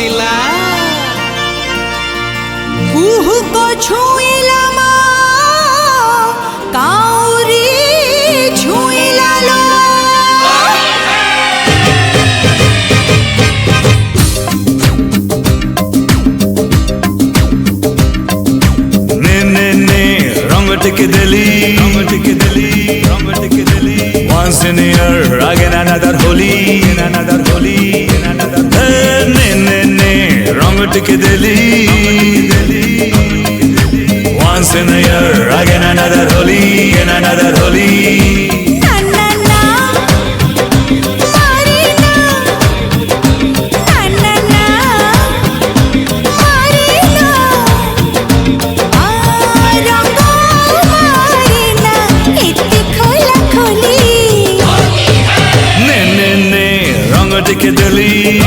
छुईला कुहू को छुईला काउरी छुईला लो ने रंग टिके दिली once in a year again another holy ne rang tike deli once in a year again another holy Tike deli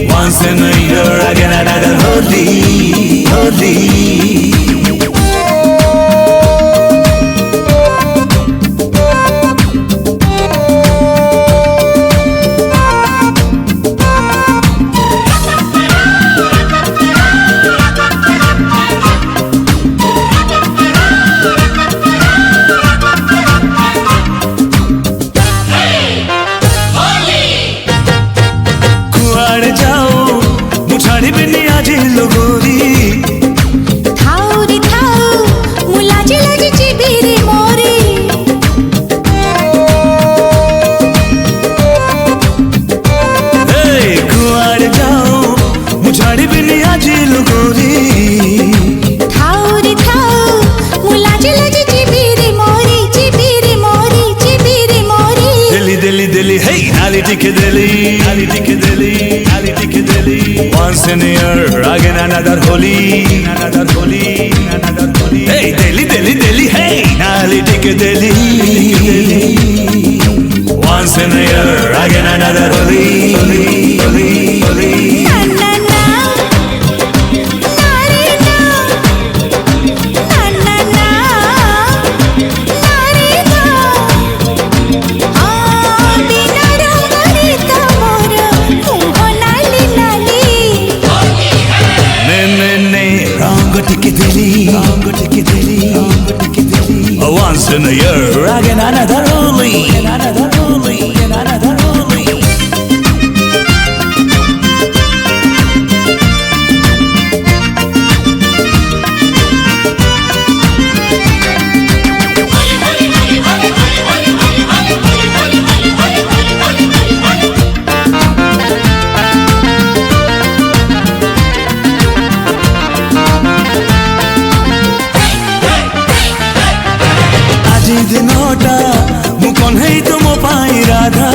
once in a year again another holy tike deli once in a year again another holy hey deli hey nali tike deli once in a year again another holy once in a year again another holy दिनोटा मुकन है तुम पाई राधा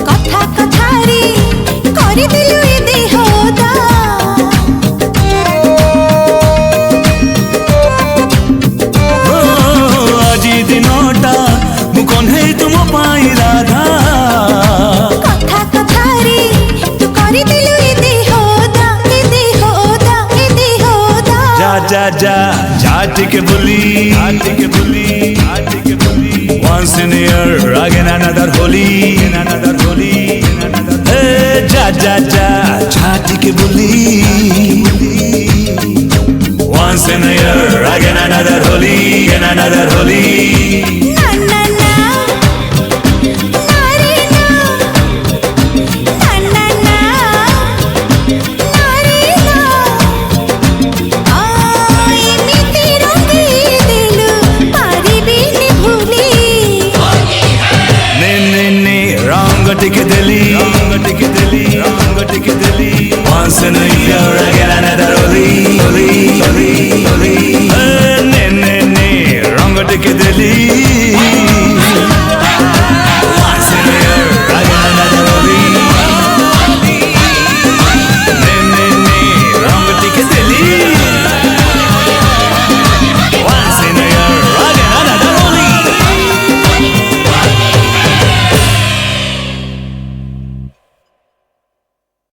कथा कथारी करी दिलु ए देहदा आजी दिनोटा मुकन है तुम पाई राधा कथा कथारी तू करी दिलु ए देहदा जा टिके बुली once in a year again another holy hey ja tike buli once in a year again another holy tike deli once in a year again another holy ne rang tike deli